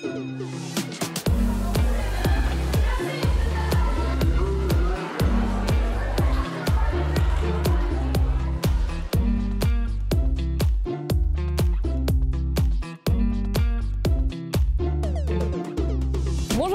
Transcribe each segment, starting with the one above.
Bonjour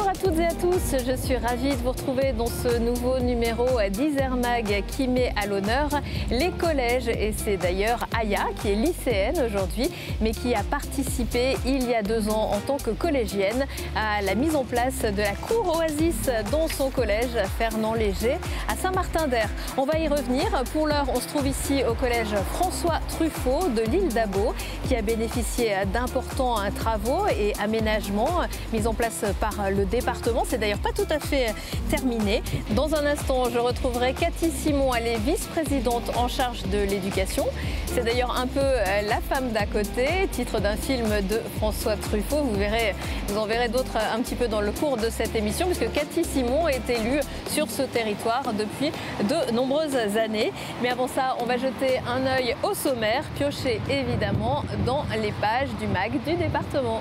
à toutes et à tous, je suis ravie de vous retrouver dans ce nouveau numéro d'Isermag qui met à l'honneur les collèges. Et c'est d'ailleurs Aya qui est lycéenne aujourd'hui, mais qui a participé il y a 2 ans en tant que collégienne à la mise en place de la cour Oasis dans son collège Fernand Léger à Saint-Martin-d'Air. On va y revenir. Pour l'heure, on se trouve ici au collège François Truffaut de l'île d'Abo qui a bénéficié d'importants travaux et aménagements mis en place par le département. C'est d'ailleurs pas tout à fait terminé. Dans un instant, je retrouverai Cathy Simon, elle est vice-présidente en charge de l'éducation. C'est d'ailleurs un peu la femme d'à côté, titre d'un film de François Truffaut. Vous en verrez d'autres un petit peu dans le cours de cette émission, puisque Cathy Simon est élue sur ce territoire depuis de nombreuses années. Mais avant ça, on va jeter un œil au sommaire, piocher évidemment dans les pages du MAG du département.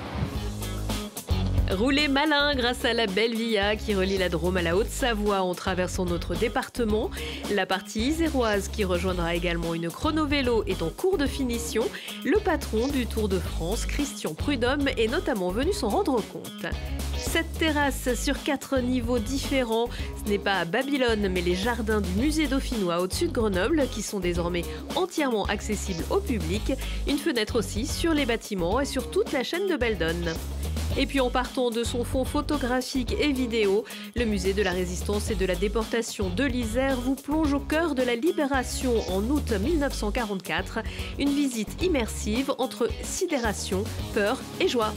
Roulez malin grâce à la belle via qui relie la Drôme à la Haute-Savoie en traversant notre département. La partie iséroise qui rejoindra également une chrono-vélo est en cours de finition. Le patron du Tour de France, Christian Prudhomme, est notamment venu s'en rendre compte. Cette terrasse sur 4 niveaux différents, ce n'est pas à Babylone mais les jardins du musée dauphinois au-dessus de Grenoble qui sont désormais entièrement accessibles au public. Une fenêtre aussi sur les bâtiments et sur toute la chaîne de Beldon. Et puis en partant de son fond photographique et vidéo, le musée de la Résistance et de la déportation de l'Isère vous plonge au cœur de la libération en août 1944. Une visite immersive entre sidération, peur et joie.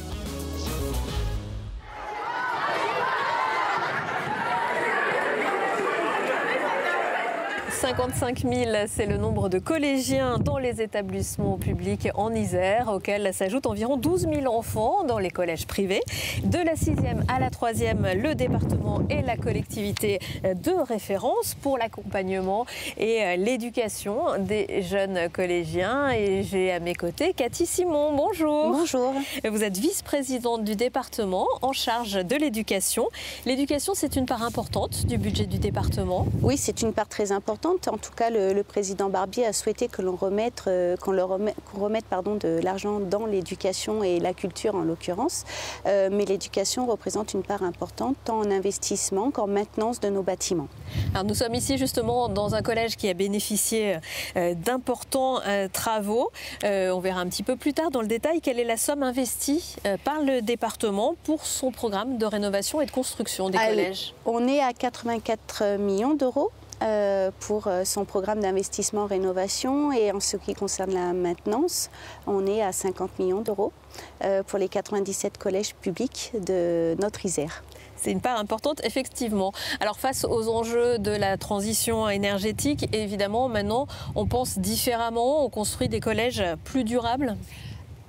55 000, c'est le nombre de collégiens dans les établissements publics en Isère, auxquels s'ajoutent environ 12 000 enfants dans les collèges privés. De la 6e à la 3e, le département est la collectivité de référence pour l'accompagnement et l'éducation des jeunes collégiens. Et j'ai à mes côtés Cathy Simon. Bonjour. Bonjour. Vous êtes vice-présidente du département en charge de l'éducation. L'éducation, c'est une part importante du budget du département. Oui, c'est une part très importante. En tout cas, le président Barbier a souhaité que l'on remette, de l'argent dans l'éducation et la culture en l'occurrence. Mais l'éducation représente une part importante tant en investissement qu'en maintenance de nos bâtiments. Alors nous sommes ici justement dans un collège qui a bénéficié d'importants travaux. On verra un petit peu plus tard dans le détail quelle est la somme investie par le département pour son programme de rénovation et de construction des collèges. On est à 84 millions d'euros. Pour son programme d'investissement rénovation, et en ce qui concerne la maintenance, on est à 50 millions d'euros pour les 97 collèges publics de notre Isère. C'est une part importante, effectivement. Alors face aux enjeux de la transition énergétique, évidemment, maintenant, on pense différemment, on construit des collèges plus durables.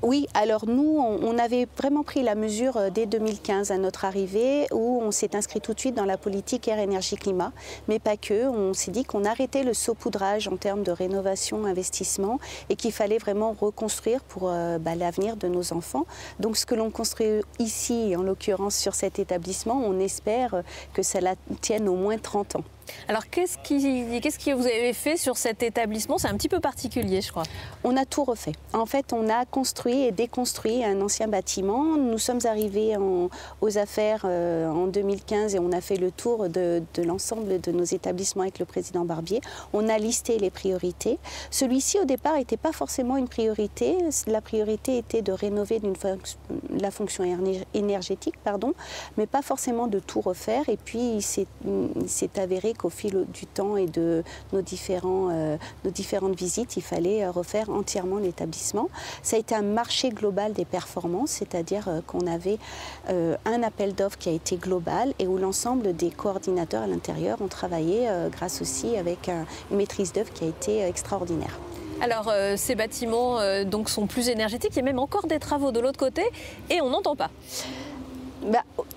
Oui, alors nous, on avait vraiment pris la mesure dès 2015 à notre arrivée, où on s'est inscrit tout de suite dans la politique air, énergie, climat, mais pas que. On s'est dit qu'on arrêtait le saupoudrage en termes de rénovation, investissement, et qu'il fallait vraiment reconstruire pour l'avenir de nos enfants. Donc ce que l'on construit ici, en l'occurrence sur cet établissement, on espère que ça tienne au moins 30 ans. Alors qu'est-ce que vous avez fait sur cet établissement? C'est un petit peu particulier, je crois. On a tout refait. En fait, on a construit et déconstruit un ancien bâtiment. Nous sommes arrivés aux affaires en 2015 et on a fait le tour de l'ensemble de nos établissements avec le président Barbier. On a listé les priorités. Celui-ci, au départ, n'était pas forcément une priorité. La priorité était de rénover la fonction énergétique, mais pas forcément de tout refaire. Et puis, il s'est avéré qu'au fil du temps et de nos différentes visites, il fallait refaire entièrement l'établissement. Ça a été un marché global des performances, c'est-à-dire qu'on avait un appel d'offres qui a été global et où l'ensemble des coordinateurs à l'intérieur ont travaillé grâce aussi avec une maîtrise d'œuvre qui a été extraordinaire. Alors ces bâtiments donc sont plus énergétiques, il y a même encore des travaux de l'autre côté et on n'entend pas.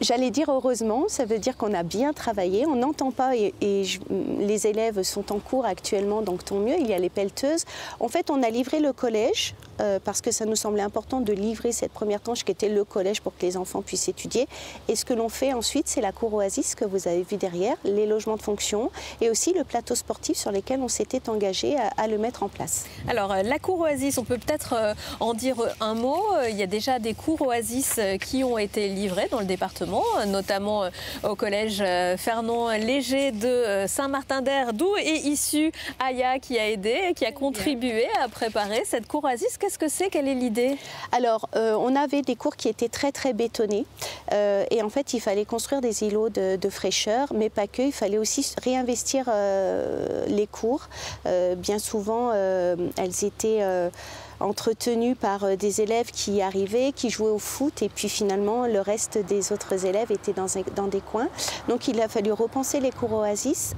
J'allais dire heureusement, ça veut dire qu'on a bien travaillé, on n'entend pas et les élèves sont en cours actuellement, donc tant mieux, il y a les pelleteuses. En fait, on a livré le collège parce que ça nous semblait important de livrer cette première tranche qui était le collège pour que les enfants puissent étudier. Et ce que l'on fait ensuite, c'est la cour Oasis que vous avez vu derrière, les logements de fonction et aussi le plateau sportif sur lesquels on s'était engagé à le mettre en place. Alors la cour Oasis, on peut peut-être en dire un mot. Il y a déjà des cours Oasis qui ont été livrés dans le département, notamment au collège Fernand Léger de Saint-Martin-d'Air, d'où est issue Aya qui a aidé, qui a contribué à préparer cette cour Oasis. Qu'est-ce que c'est? Quelle est l'idée? Alors, on avait des cours qui étaient très bétonnés et en fait, il fallait construire des îlots de fraîcheur, mais pas que. Il fallait aussi réinvestir les cours. Bien souvent, elles étaient entretenues par des élèves qui arrivaient, qui jouaient au foot et puis finalement le reste des autres élèves étaient dans des coins. Donc il a fallu repenser les cours Oasis.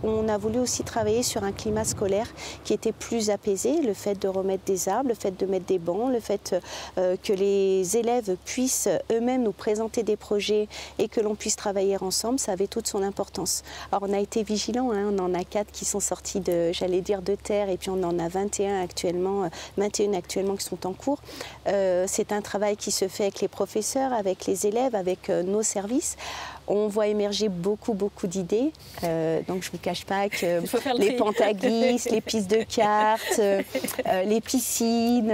On a voulu aussi travailler sur un climat scolaire qui était plus apaisé, le fait de remettre des arbres, le fait de mettre des bancs, le fait que les élèves puissent eux-mêmes nous présenter des projets et que l'on puisse travailler ensemble, ça avait toute son importance. Alors on a été vigilants, hein, on en a 4 qui sont sortis de, j'allais dire, de terre et puis on en a 21 actuellement, 21 actuellement qui sont en cours. C'est un travail qui se fait avec les professeurs, avec les élèves, avec nos services. On voit émerger beaucoup d'idées. Donc je ne vous cache pas que les pentaglisse, les pistes de cartes, les piscines,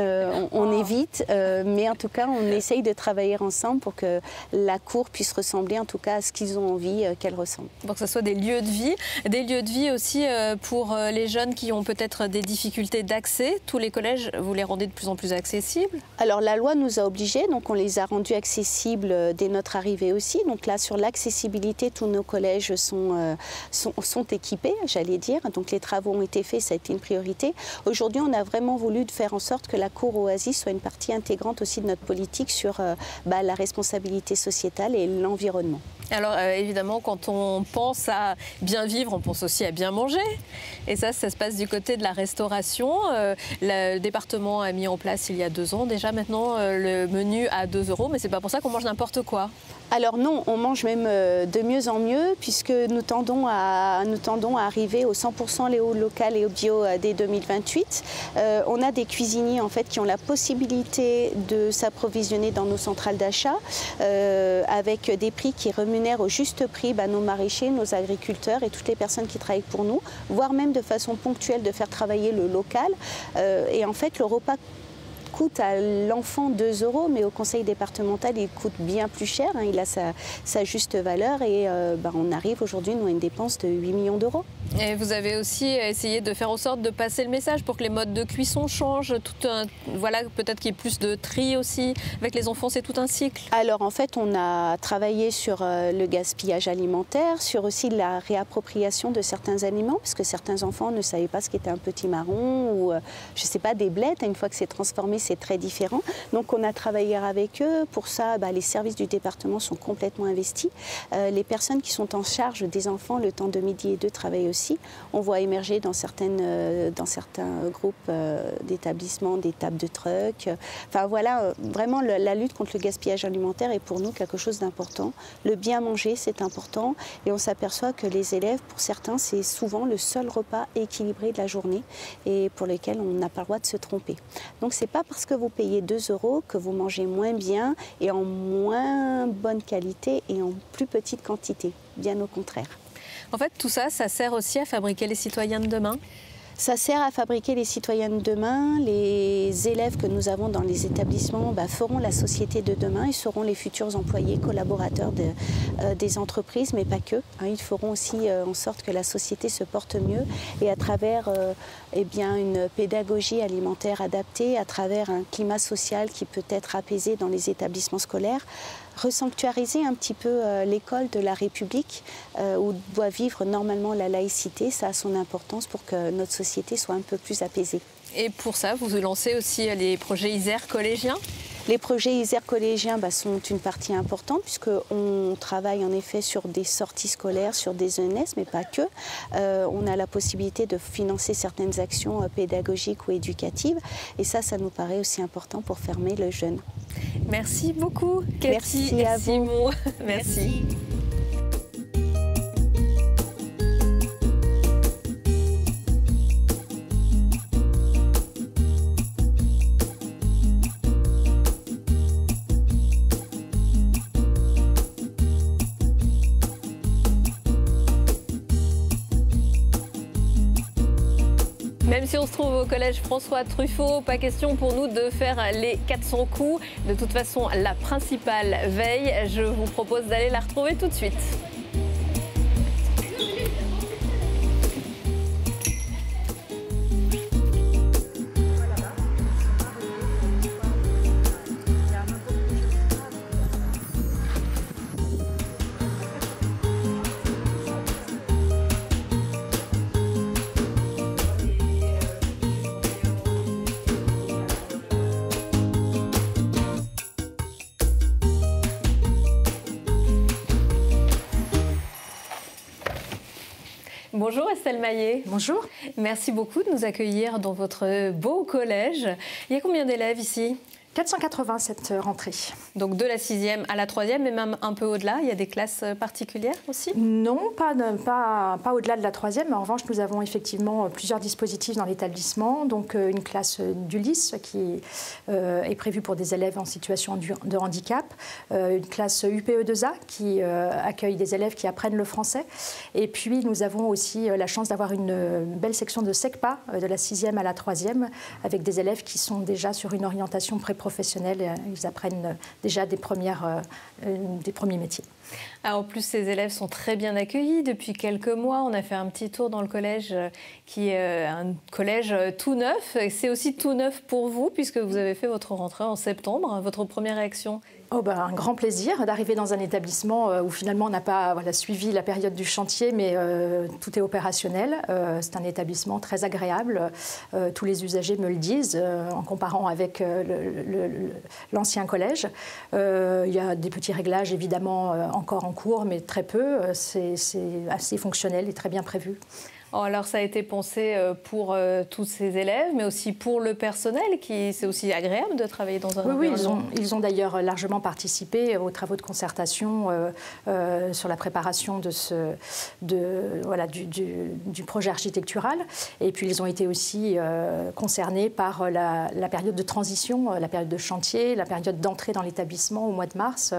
on évite. Mais en tout cas, on essaye de travailler ensemble pour que la cour puisse ressembler en tout cas à ce qu'ils ont envie qu'elle ressemble. Pour que ce soit des lieux de vie aussi pour les jeunes qui ont peut-être des difficultés d'accès. Tous les collèges, vous les rendez de plus en plus accessibles? Alors la loi nous a obligés, donc on les a rendus accessibles dès notre arrivée aussi. Donc là, sur l'accessibilité, tous nos collèges sont équipés, j'allais dire. Donc les travaux ont été faits, ça a été une priorité. Aujourd'hui, on a vraiment voulu faire en sorte que la cour Oasis soit une partie intégrante aussi de notre politique sur la responsabilité sociétale et l'environnement. Alors évidemment, quand on pense à bien vivre, on pense aussi à bien manger. Et ça se passe du côté de la restauration. Le département a mis en place il y a 2 ans déjà maintenant le menu à 2 €, mais c'est pas pour ça qu'on mange n'importe quoi. Alors non, on mange même de mieux en mieux puisque nous tendons à arriver au 100% local et au bio dès 2028. On a des cuisiniers en fait qui ont la possibilité de s'approvisionner dans nos centrales d'achat avec des prix qui rémunèrent au juste prix nos maraîchers, nos agriculteurs et toutes les personnes qui travaillent pour nous, voire même de façon ponctuelle de faire travailler le local. Et en fait, le repas coûte à l'enfant 2 €, mais au conseil départemental, il coûte bien plus cher. Hein, il a sa juste valeur et on arrive aujourd'hui nous à une dépense de 8 millions d'euros. Et vous avez aussi essayé de faire en sorte de passer le message pour que les modes de cuisson changent. Voilà, peut-être qu'il y ait plus de tri aussi. Avec les enfants, c'est tout un cycle. Alors en fait, on a travaillé sur le gaspillage alimentaire, sur aussi la réappropriation de certains aliments, parce que certains enfants ne savaient pas ce qu'était un petit marron ou, je ne sais pas, des blettes. Une fois que c'est transformé, c'est très différent. Donc on a travaillé avec eux. Pour ça, les services du département sont complètement investis. Les personnes qui sont en charge des enfants, le temps de midi et 2, travaillent aussi. On voit émerger dans certains groupes d'établissements des tables de truck. Enfin voilà, vraiment la lutte contre le gaspillage alimentaire est pour nous quelque chose d'important. Le bien manger, c'est important et on s'aperçoit que les élèves, pour certains, c'est souvent le seul repas équilibré de la journée et pour lequel on n'a pas le droit de se tromper. Donc c'est pas parce que vous payez 2 € que vous mangez moins bien et en moins bonne qualité et en plus petite quantité, bien au contraire. En fait, tout ça, ça sert aussi à fabriquer les citoyens de demain? Ça sert à fabriquer les citoyens de demain. Les élèves que nous avons dans les établissements feront la société de demain. Ils seront les futurs employés, collaborateurs des entreprises, mais pas que. Ils feront aussi en sorte que la société se porte mieux et à travers une pédagogie alimentaire adaptée, à travers un climat social qui peut être apaisé dans les établissements scolaires, resanctuariser un petit peu l'école de la République où doit vivre normalement la laïcité. Ça a son importance pour que notre société soit un peu plus apaisée. Et pour ça, vous lancez aussi les projets Isère collégiens? Les projets Isère collégiens sont une partie importante puisqu'on travaille en effet sur des sorties scolaires, sur des ENS, mais pas que. On a la possibilité de financer certaines actions pédagogiques ou éducatives et ça nous paraît aussi important pour former le jeune. Merci beaucoup, Cathy. Merci à vous. Simon. Merci. Ici, on se trouve au collège François Truffaut. Pas question pour nous de faire les 400 coups. De toute façon, la principale veille, je vous propose d'aller la retrouver tout de suite. Bonjour Estelle Maillet. Bonjour. Merci beaucoup de nous accueillir dans votre beau collège. Il y a combien d'élèves ici ? 480 cette rentrée. Donc de la 6e à la 3e et même un peu au-delà, il y a des classes particulières aussi ? Non, pas au-delà de la 3e. En revanche, nous avons effectivement plusieurs dispositifs dans l'établissement. Donc une classe d'Ulysse qui est prévue pour des élèves en situation de handicap. Une classe UPE2A qui accueille des élèves qui apprennent le français. Et puis nous avons aussi la chance d'avoir une belle section de SECPA de la 6e à la 3e avec des élèves qui sont déjà sur une orientation professionnels, ils apprennent déjà des premiers métiers. Alors, en plus, ces élèves sont très bien accueillis. Depuis quelques mois, on a fait un petit tour dans le collège qui est un collège tout neuf. C'est aussi tout neuf pour vous puisque vous avez fait votre rentrée en septembre. Votre première réaction ? Un grand plaisir d'arriver dans un établissement où finalement on n'a pas suivi la période du chantier, mais tout est opérationnel. C'est un établissement très agréable. Tous les usagers me le disent en comparant avec l'ancien collège. Il y a des petits réglages évidemment encore en cours, mais très peu. C'est assez fonctionnel et très bien prévu. Alors ça a été pensé pour tous ces élèves, mais aussi pour le personnel, c'est aussi agréable de travailler dans un environnement. Oui, ils ont d'ailleurs largement participé aux travaux de concertation sur la préparation du projet architectural. Et puis ils ont été aussi concernés par la période de transition, la période de chantier, la période d'entrée dans l'établissement au mois de mars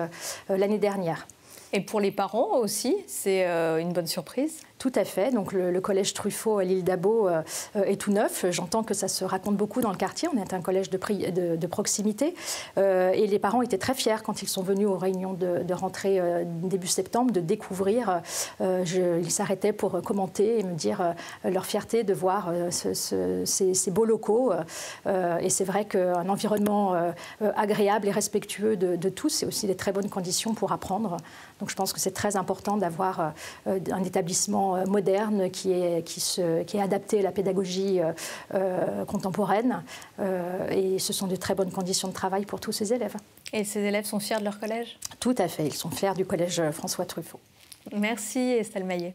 l'année dernière. Et pour les parents aussi, c'est une bonne surprise. Tout à fait. Donc le collège Truffaut à l'île d'Abo est tout neuf. J'entends que ça se raconte beaucoup dans le quartier. On est un collège de proximité. Et les parents étaient très fiers quand ils sont venus aux réunions de rentrée début septembre de découvrir. Ils s'arrêtaient pour commenter et me dire leur fierté de voir ces beaux locaux. Et c'est vrai qu'un environnement agréable et respectueux de tous, c'est aussi des très bonnes conditions pour apprendre. Donc je pense que c'est très important d'avoir un établissement moderne qui est adapté à la pédagogie contemporaine. Et ce sont de très bonnes conditions de travail pour tous ces élèves. Et ces élèves sont fiers de leur collège ? Tout à fait, ils sont fiers du collège François Truffaut. Merci Estelle Maillet.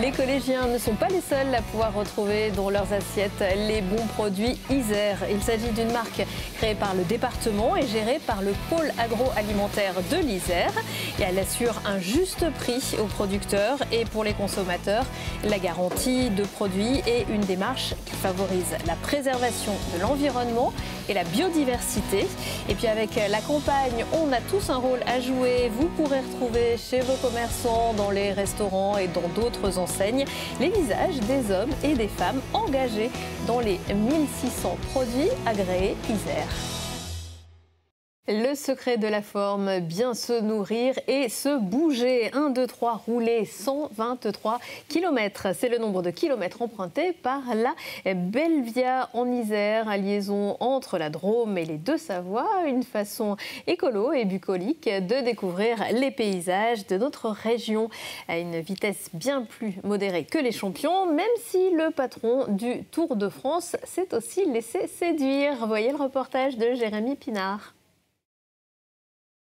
Les collégiens ne sont pas les seuls à pouvoir retrouver dans leurs assiettes les bons produits Isère. Il s'agit d'une marque créée par le département et gérée par le pôle agroalimentaire de l'Isère. Et elle assure un juste prix aux producteurs et pour les consommateurs. La garantie de produits est une démarche qui favorise la préservation de l'environnement et la biodiversité. Et puis avec la campagne, on a tous un rôle à jouer. Vous pourrez retrouver chez vos commerçants, dans les restaurants et dans d'autres enseignes, les visages des hommes et des femmes engagés dans les 1600 produits agréés Isère. Le secret de la forme, bien se nourrir et se bouger. 1, 2, 3, rouler 123 km. C'est le nombre de kilomètres empruntés par la Belvia en Isère, à liaison entre la Drôme et les Deux-Savoies. Une façon écolo et bucolique de découvrir les paysages de notre région à une vitesse bien plus modérée que les champions, même si le patron du Tour de France s'est aussi laissé séduire. Voyez le reportage de Jérémy Pinard.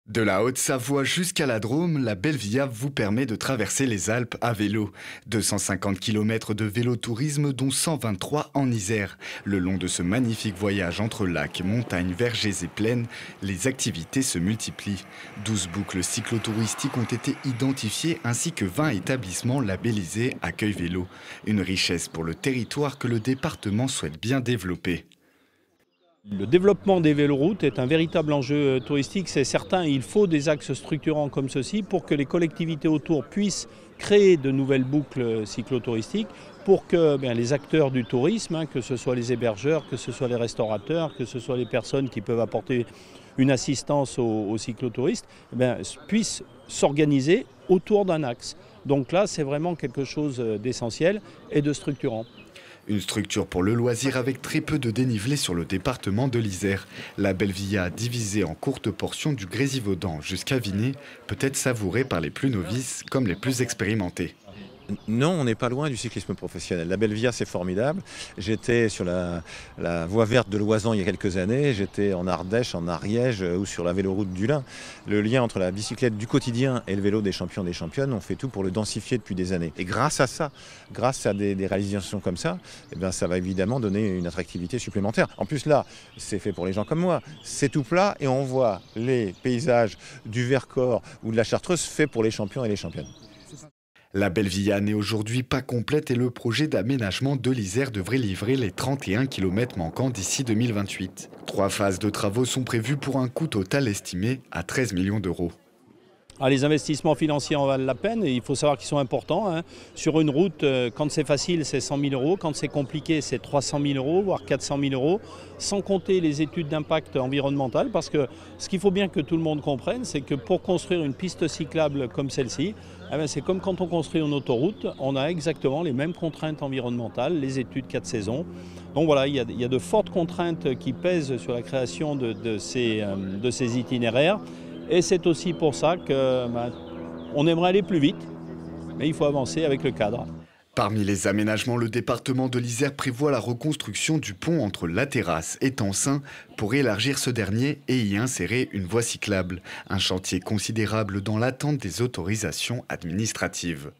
De la Haute-Savoie jusqu'à la Drôme, la Belvia vous permet de traverser les Alpes à vélo. 250 km de vélo-tourisme, dont 123 en Isère. Le long de ce magnifique voyage entre lacs, montagnes, vergers et plaines, les activités se multiplient. 12 boucles cyclotouristiques ont été identifiées ainsi que 20 établissements labellisés Accueil Vélo. Une richesse pour le territoire que le département souhaite bien développer. Le développement des véloroutes est un véritable enjeu touristique, c'est certain. Il faut des axes structurants comme ceci pour que les collectivités autour puissent créer de nouvelles boucles cyclotouristiques, pour que les acteurs du tourisme, que ce soit les hébergeurs, que ce soit les restaurateurs, que ce soit les personnes qui peuvent apporter une assistance aux cyclotouristes, puissent s'organiser autour d'un axe. Donc là, c'est vraiment quelque chose d'essentiel et de structurant. Une structure pour le loisir avec très peu de dénivelé sur le département de l'Isère. La Belvia, divisée en courtes portions du Grésivaudan jusqu'à Vinay, peut être savourée par les plus novices comme les plus expérimentés. Non, on n'est pas loin du cyclisme professionnel. La Belvia, c'est formidable. J'étais sur la voie verte de Loisan il y a quelques années. J'étais en Ardèche, en Ariège ou sur la véloroute du Lin. Le lien entre la bicyclette du quotidien et le vélo des champions et des championnes, on fait tout pour le densifier depuis des années. Et grâce à ça, grâce à des réalisations comme ça, ça va évidemment donner une attractivité supplémentaire. En plus là, c'est fait pour les gens comme moi. C'est tout plat et on voit les paysages du Vercors ou de la Chartreuse faits pour les champions et les championnes. La Belvia n'est aujourd'hui pas complète et le projet d'aménagement de l'Isère devrait livrer les 31 km manquants d'ici 2028. 3 phases de travaux sont prévues pour un coût total estimé à 13 millions d'euros. Les investissements financiers en valent la peine et il faut savoir qu'ils sont importants. Sur une route, quand c'est facile, c'est 100 000 euros. Quand c'est compliqué, c'est 300 000 euros, voire 400 000 euros. Sans compter les études d'impact environnemental. Parce que ce qu'il faut bien que tout le monde comprenne, c'est que pour construire une piste cyclable comme celle-ci, c'est comme quand on construit une autoroute. On a exactement les mêmes contraintes environnementales, les études 4 saisons. Donc voilà, il y a de fortes contraintes qui pèsent sur la création de ces itinéraires. Et c'est aussi pour ça qu'on aimerait aller plus vite, mais il faut avancer avec le cadre. Parmi les aménagements, le département de l'Isère prévoit la reconstruction du pont entre La Terrasse et Tencin pour élargir ce dernier et y insérer une voie cyclable. Un chantier considérable dans l'attente des autorisations administratives.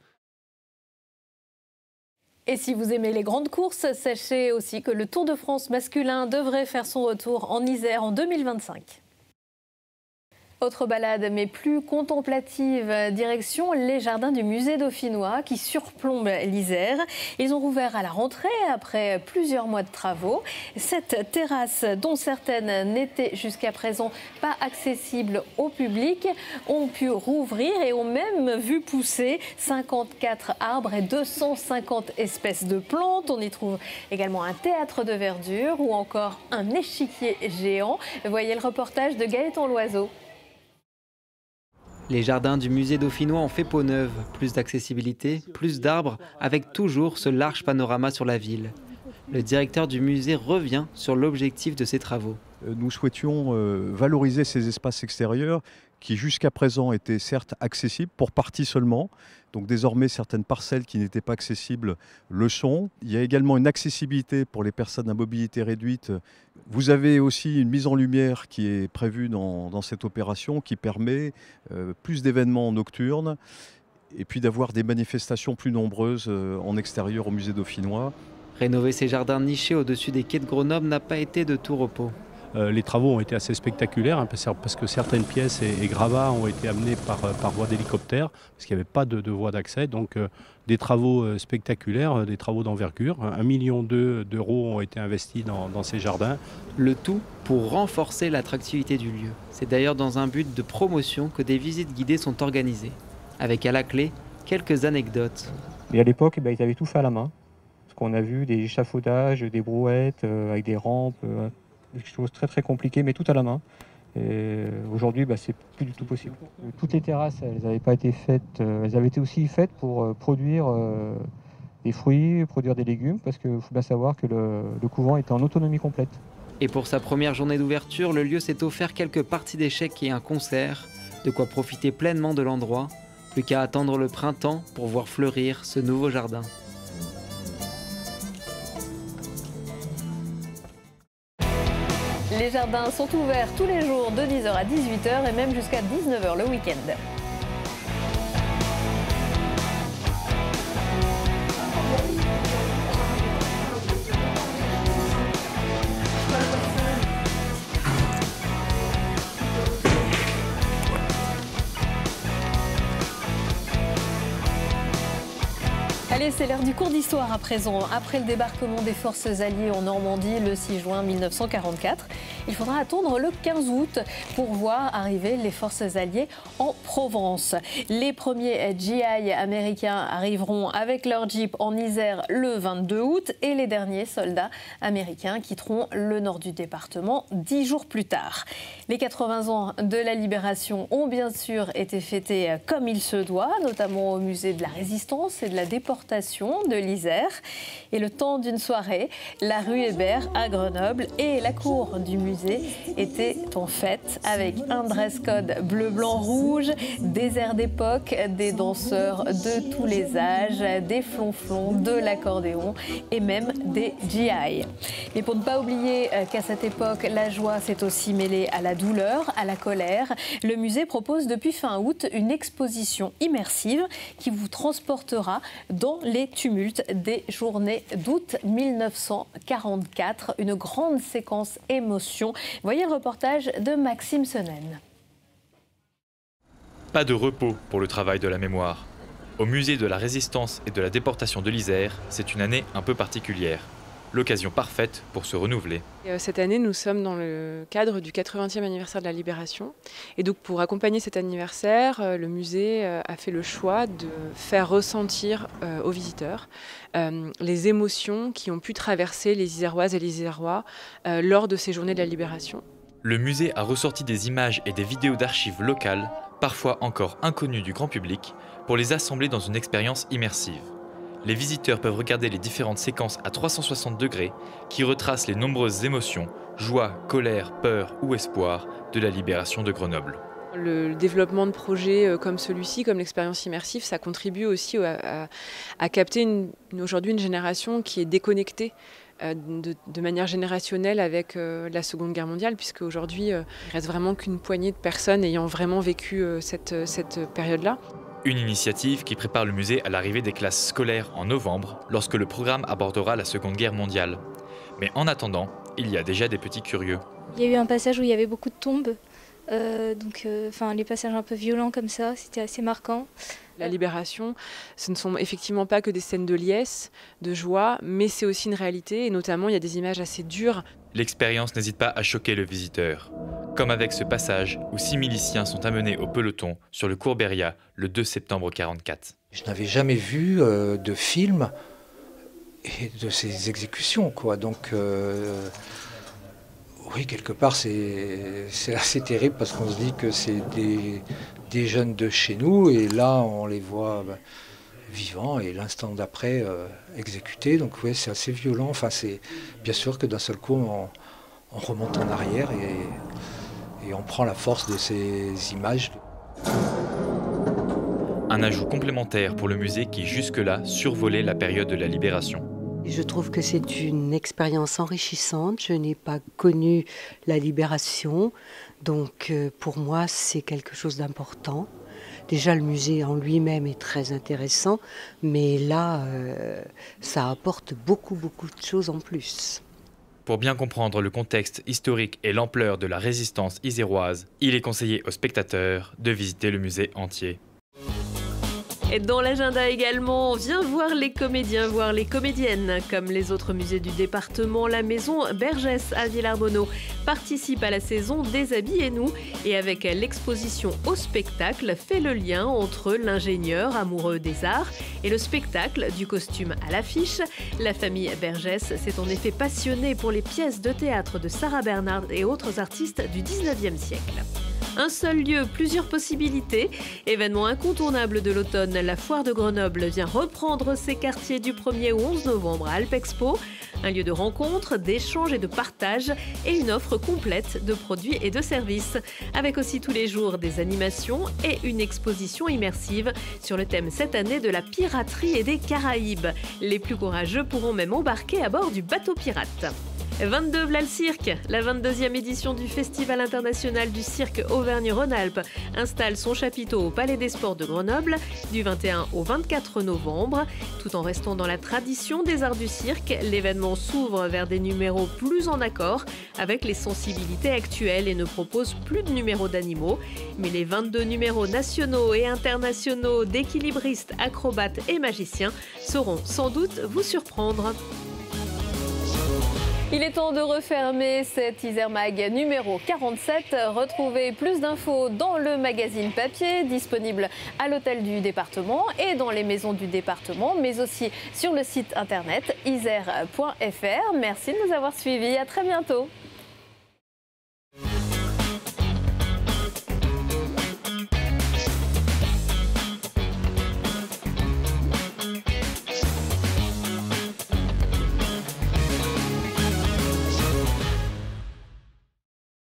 Et si vous aimez les grandes courses, sachez aussi que le Tour de France masculin devrait faire son retour en Isère en 2025. Autre balade, mais plus contemplative, direction les jardins du musée dauphinois qui surplombent l'Isère. Ils ont rouvert à la rentrée après plusieurs mois de travaux. Cette terrasse, dont certaines n'étaient jusqu'à présent pas accessibles au public, ont pu rouvrir et ont même vu pousser 54 arbres et 250 espèces de plantes. On y trouve également un théâtre de verdure ou encore un échiquier géant. Voyez le reportage de Gaëtan Loiseau. Les jardins du musée dauphinois ont fait peau neuve, plus d'accessibilité, plus d'arbres, avec toujours ce large panorama sur la ville. Le directeur du musée revient sur l'objectif de ces travaux. Nous souhaitions valoriser ces espaces extérieurs qui jusqu'à présent étaient certes accessibles pour partie seulement. Donc désormais certaines parcelles qui n'étaient pas accessibles le sont. Il y a également une accessibilité pour les personnes à mobilité réduite. Vous avez aussi une mise en lumière qui est prévue dans cette opération qui permet plus d'événements nocturnes et puis d'avoir des manifestations plus nombreuses en extérieur au musée dauphinois. Rénover ces jardins nichés au-dessus des quais de Grenoble n'a pas été de tout repos. Les travaux ont été assez spectaculaires parce que certaines pièces et gravats ont été amenés par voie d'hélicoptère parce qu'il n'y avait pas de voie d'accès. Donc des travaux spectaculaires, des travaux d'envergure. 1,2 million d'euros ont été investis dans ces jardins. Le tout pour renforcer l'attractivité du lieu. C'est d'ailleurs dans un but de promotion que des visites guidées sont organisées. Avec à la clé quelques anecdotes. Et à l'époque, ils avaient tout fait à la main. Parce qu'on a vu des échafaudages, des brouettes avec des rampes. Des choses très très compliquées, mais tout à la main. Et aujourd'hui, c'est plus du tout possible. Toutes les terrasses, elles n'avaient pas été faites, elles avaient été aussi faites pour produire des fruits, produire des légumes, parce qu'il faut bien savoir que le couvent était en autonomie complète. Et pour sa première journée d'ouverture, le lieu s'est offert quelques parties d'échecs et un concert, de quoi profiter pleinement de l'endroit. Plus qu'à attendre le printemps pour voir fleurir ce nouveau jardin. Les jardins sont ouverts tous les jours de 10h à 18h et même jusqu'à 19h le week-end. Allez, c'est l'heure du cours d'histoire à présent. Après le débarquement des forces alliées en Normandie le 6 juin 1944, il faudra attendre le 15 août pour voir arriver les forces alliées en Provence. Les premiers GI américains arriveront avec leur Jeep en Isère le 22 août et les derniers soldats américains quitteront le nord du département 10 jours plus tard. Les 80 ans de la Libération ont bien sûr été fêtés comme il se doit, notamment au musée de la Résistance et de la déportation de l'Isère. Et le temps d'une soirée, la rue Hébert à Grenoble et la cour du musée étaient en fête avec un dress code bleu, blanc, rouge, des airs d'époque, des danseurs de tous les âges, des flonflons, de l'accordéon et même des GI. Mais pour ne pas oublier qu'à cette époque, la joie s'est aussi mêlée à la douleur, à la colère, le musée propose depuis fin août une exposition immersive qui vous transportera dans les tumultes des journées d'août 1944. Une grande séquence émotion. Voyez le reportage de Maxime Sennen. Pas de repos pour le travail de la mémoire. Au musée de la Résistance et de la déportation de l'Isère, c'est une année un peu particulière. L'occasion parfaite pour se renouveler. Cette année, nous sommes dans le cadre du 80e anniversaire de la Libération. Et donc, pour accompagner cet anniversaire, le musée a fait le choix de faire ressentir aux visiteurs les émotions qui ont pu traverser les Iséroises et les Isérois lors de ces journées de la Libération. Le musée a ressorti des images et des vidéos d'archives locales, parfois encore inconnues du grand public, pour les assembler dans une expérience immersive. Les visiteurs peuvent regarder les différentes séquences à 360 degrés qui retracent les nombreuses émotions, joie, colère, peur ou espoir de la libération de Grenoble. Le développement de projets comme celui-ci, comme l'expérience immersive, ça contribue aussi à capter aujourd'hui une génération qui est déconnectée de manière générationnelle avec la Seconde Guerre mondiale, puisque aujourd'hui, il reste vraiment qu'une poignée de personnes ayant vraiment vécu cette période-là. Une initiative qui prépare le musée à l'arrivée des classes scolaires en novembre, lorsque le programme abordera la Seconde Guerre mondiale. Mais en attendant, il y a déjà des petits curieux. Il y a eu un passage où il y avait beaucoup de tombes, les passages un peu violents comme ça, c'était assez marquant. La Libération, ce ne sont effectivement pas que des scènes de liesse, de joie, mais c'est aussi une réalité, et notamment il y a des images assez dures. L'expérience n'hésite pas à choquer le visiteur. Comme avec ce passage où 6 miliciens sont amenés au peloton sur le cours Beria le 2 septembre 1944. Je n'avais jamais vu de film et de ces exécutions, quoi. Donc, oui, quelque part, c'est assez terrible parce qu'on se dit que c'est des jeunes de chez nous et là, on les voit vivants et l'instant d'après exécutés. Donc, oui, c'est assez violent. Enfin, c'est bien sûr que d'un seul coup, on remonte en arrière et on prend la force de ces images. Un ajout complémentaire pour le musée qui jusque-là survolait la période de la Libération. Je trouve que c'est une expérience enrichissante. Je n'ai pas connu la Libération, donc pour moi c'est quelque chose d'important. Déjà le musée en lui-même est très intéressant, mais là ça apporte beaucoup de choses en plus. Pour bien comprendre le contexte historique et l'ampleur de la résistance iséroise, il est conseillé aux spectateurs de visiter le musée entier. Et dans l'agenda également, viens voir les comédiens, voir les comédiennes. Comme les autres musées du département, la maison Bergès à Villarbonneau participe à la saison Déshabillez-nous et avec l'exposition au spectacle fait le lien entre l'ingénieur amoureux des arts et le spectacle du costume à l'affiche. La famille Bergès s'est en effet passionnée pour les pièces de théâtre de Sarah Bernhardt et autres artistes du 19e siècle. Un seul lieu, plusieurs possibilités. Événement incontournable de l'automne, la foire de Grenoble vient reprendre ses quartiers du 1er au 11 novembre à Alpexpo. Un lieu de rencontre, d'échange et de partage et une offre complète de produits et de services. Avec aussi tous les jours des animations et une exposition immersive sur le thème cette année de la piraterie et des Caraïbes. Les plus courageux pourront même embarquer à bord du bateau pirate. 22 v'là le cirque. La 22e édition du Festival international du cirque Auvergne-Rhône-Alpes installe son chapiteau au Palais des Sports de Grenoble du 21 au 24 novembre. Tout en restant dans la tradition des arts du cirque, l'événement s'ouvre vers des numéros plus en accord avec les sensibilités actuelles et ne propose plus de numéros d'animaux. Mais les 22 numéros nationaux et internationaux d'équilibristes, acrobates et magiciens sauront sans doute vous surprendre. Il est temps de refermer cet Isermag numéro 47. Retrouvez plus d'infos dans le magazine papier, disponible à l'hôtel du département et dans les maisons du département, mais aussi sur le site internet iser.fr. Merci de nous avoir suivis. À très bientôt.